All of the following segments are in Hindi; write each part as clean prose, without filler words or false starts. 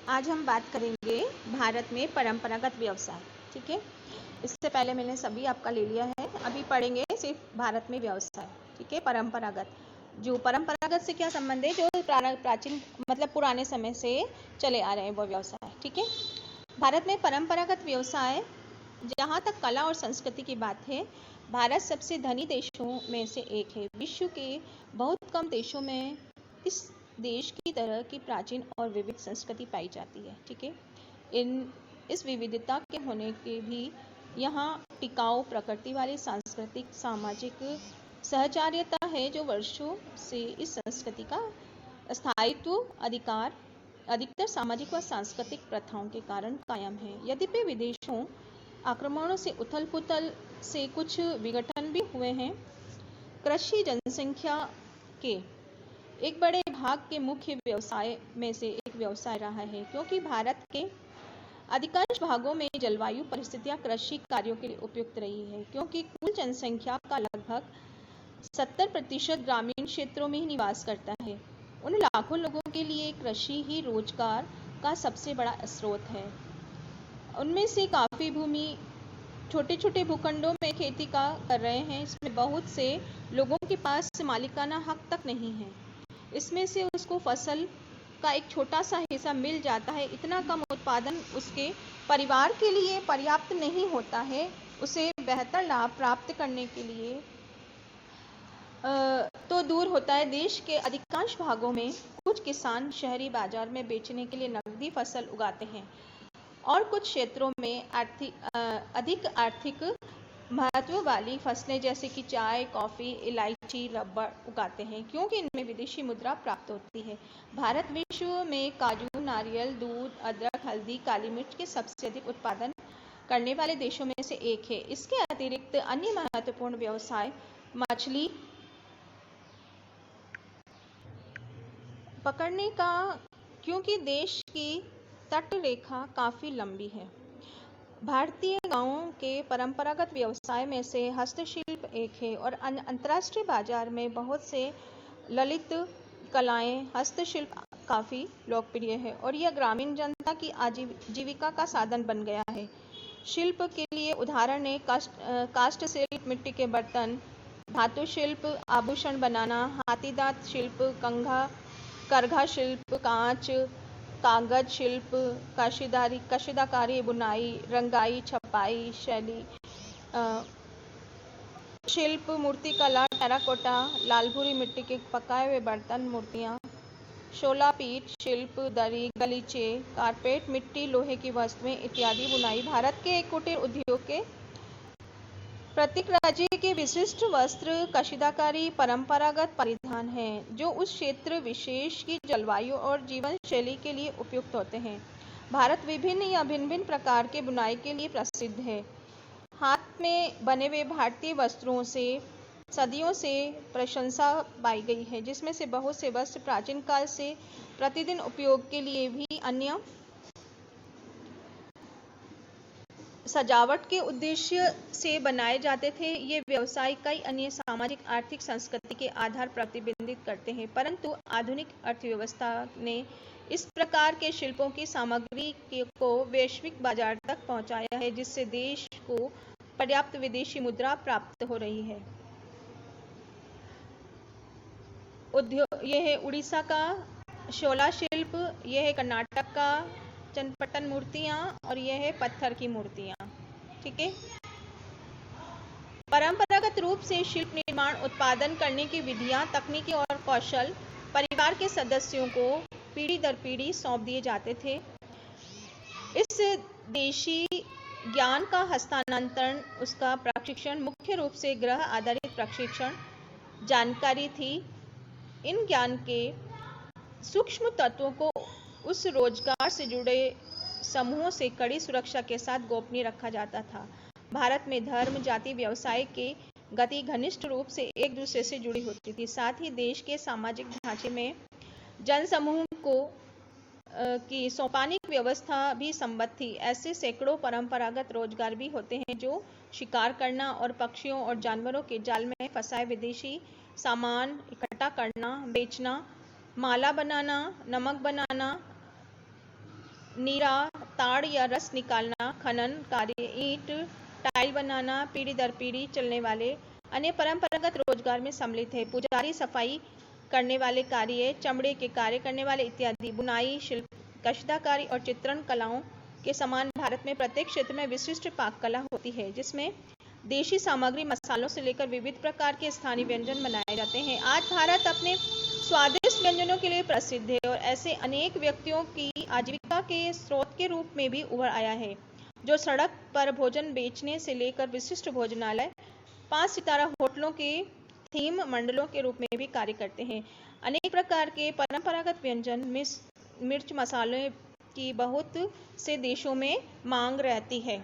आज हम बात करेंगे भारत में परंपरागत व्यवसाय। ठीक है, इससे पहले मैंने सभी आपका ले लिया है। अभी पढ़ेंगे सिर्फ भारत में व्यवसाय। ठीक है, परंपरागत से क्या संबंध है? जो प्राचीन मतलब पुराने समय से चले आ रहे हैं वो व्यवसाय। ठीक है, भारत में परंपरागत व्यवसाय, जहाँ तक कला और संस्कृति की बात है, भारत सबसे धनी देशों में से एक है। विश्व के बहुत कम देशों में इस देश की तरह की प्राचीन और विविध संस्कृति पाई जाती है। ठीक है, इस विविधता के होने के भी यहाँ टिकाऊ प्रकृति वाली सांस्कृतिक सामाजिक सहचार्यता है, जो वर्षों से इस संस्कृति का स्थायित्व अधिकतर सामाजिक व सांस्कृतिक प्रथाओं के कारण कायम है। यद्यपि विदेशों आक्रमणों से उथल पुथल से कुछ विघटन भी हुए हैं, कृषि जनसंख्या के एक बड़े भाग के मुख्य व्यवसाय में से एक व्यवसाय रहा है, क्योंकि भारत के अधिकांश भागों में जलवायु परिस्थितियां कृषि कार्यों के लिए उपयुक्त रही है। क्योंकि कुल जनसंख्या का लगभग 70% ग्रामीण क्षेत्रों में ही निवास करता है, उन लाखों लोगों के लिए कृषि ही रोजगार का सबसे बड़ा स्रोत है। उनमें से काफ़ी भूमि छोटे छोटे भूखंडों में खेती का कर रहे हैं। इसमें बहुत से लोगों के पास मालिकाना हक तक नहीं है। इसमें से उसको फसल का एक छोटा सा हिस्सा मिल जाता है। इतना कम उत्पादन उसके परिवार के लिए पर्याप्त नहीं होता है। उसे बेहतर लाभ प्राप्त करने के लिए तो दूर होता है। देश के अधिकांश भागों में कुछ किसान शहरी बाजार में बेचने के लिए नकदी फसल उगाते हैं, और कुछ क्षेत्रों में अधिक आर्थिक महत्व वाली फसलें जैसे कि चाय, कॉफ़ी, इलायची, रबर उगाते हैं, क्योंकि इनमें विदेशी मुद्रा प्राप्त होती है। भारत विश्व में काजू, नारियल, दूध, अदरक, हल्दी, काली मिर्च के सबसे अधिक उत्पादन करने वाले देशों में से एक है। इसके अतिरिक्त अन्य महत्वपूर्ण व्यवसाय मछली पकड़ने का, क्योंकि देश की तट रेखा काफ़ी लंबी है। भारतीय गांवों के परंपरागत व्यवसाय में से हस्तशिल्प एक है, और अंतर्राष्ट्रीय बाजार में बहुत से ललित कलाएं हस्तशिल्प काफ़ी लोकप्रिय है, और यह ग्रामीण जनता की आजीविका का साधन बन गया है। शिल्प के लिए उदाहरण है काष्ठ शिल्प, मिट्टी के बर्तन, धातु शिल्प, आभूषण बनाना, हाथीदांत शिल्प, करघा शिल्प, कांच, कागज शिल्प, कशीदाकारी, बुनाई, रंगाई, छपाई, शैली शिल्प, मूर्तिकला, टेराकोटा, लालभूरी मिट्टी के पकाए हुए बर्तन, मूर्तियाँ, शोला पीठ शिल्प, दरी, गलीचे, कारपेट, मिट्टी, लोहे की वस्तुएं इत्यादि बुनाई भारत के कुटीर उद्योग के प्रत्येक राज्य के विशिष्ट वस्त्र, कशीदाकारी परंपरागत परिधान हैं, जो उस क्षेत्र विशेष की जलवायु और जीवन शैली के लिए उपयुक्त होते हैं। भारत विभिन्न या भिन्न प्रकार के बुनाई के लिए प्रसिद्ध है। हाथ में बने हुए भारतीय वस्त्रों से सदियों से प्रशंसा पाई गई है, जिसमें से बहुत से वस्त्र प्राचीन काल से प्रतिदिन उपयोग के लिए भी अन्य सजावट के उद्देश्य से बनाए जाते थे। ये व्यवसाय कई अन्य सामाजिक, आर्थिक, संस्कृति के आधार प्रतिबिंबित करते हैं, परंतु आधुनिक अर्थव्यवस्था ने इस प्रकार के शिल्पों की सामग्री को वैश्विक बाजार तक पहुंचाया है, जिससे देश को पर्याप्त विदेशी मुद्रा प्राप्त हो रही है। यह है उड़ीसा का शोला शिल्प, यह है कर्नाटक का चनपट्टन मूर्तियाँ, और यह है पत्थर की मूर्तियाँ। ठीक है, परंपरागत रूप से शिल्प निर्माण उत्पादन करने की विधियाँ, तकनीकी और कौशल परिवार के सदस्यों को पीढ़ी दर पीढ़ी सौंप दिए जाते थे। इस देशी ज्ञान का हस्तांतरण, उसका प्रशिक्षण मुख्य रूप से गृह आधारित प्रशिक्षण जानकारी थी। इन ज्ञान के सूक्ष्म तत्वों को उस रोजगार से जुड़े समूहों से कड़ी सुरक्षा के साथ गोपनीय रखा जाता था। भारत में धर्म, जाति, व्यवसाय के गति घनिष्ठ रूप से एक दूसरे से जुड़ी होती थी। साथ ही देश के सामाजिक ढांचे में जनसमूह की सोपानिक व्यवस्था भी संबद्ध थी। ऐसे सैकड़ों परंपरागत रोजगार भी होते हैं, जो शिकार करना और पक्षियों और जानवरों के जाल में फंसाए विदेशी सामान इकट्ठा करना, बेचना, माला बनाना, नमक बनाना, नीरा, ताड़ या रस निकालना, खनन कार्य, ईंट, टाइल बनाना, पीढ़ी दर पीढ़ी चलने वाले अन्य परंपरागत रोजगार में सम्मिलित है। पुजारी, सफाई करने वाले कार्य, चमड़े के कार्य करने वाले इत्यादि। बुनाई, शिल्प, कशदाकारी और चित्रण कलाओं के समान भारत में प्रत्येक क्षेत्र में विशिष्ट पाक कला होती है, जिसमें देशी सामग्री, मसालों से लेकर विविध प्रकार के स्थानीय व्यंजन बनाए जाते हैं। आज भारत अपने स्वादिष्ट व्यंजनों के लिए प्रसिद्ध है और ऐसे अनेक व्यक्तियों की आजीविका के स्रोत के रूप में भी उभर आया है, जो सड़क पर भोजन बेचने से लेकर विशिष्ट भोजनालय, 5 सितारा होटलों के थीम मंडलों के रूप में भी कार्य करते हैं। अनेक प्रकार के परंपरागत व्यंजन, मिर्च मसालों की बहुत से देशों में मांग रहती है।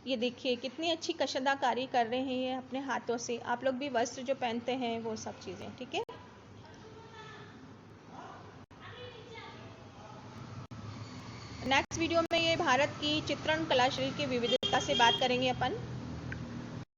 ये देखिए कितनी अच्छी कशदाकारी कर रहे हैं अपने हाथों से। आप लोग भी वस्त्र जो पहनते हैं वो सब चीजें, ठीक है। नेक्स्ट वीडियो में ये भारत की चित्रण कला शैली की विविधता से बात करेंगे अपन।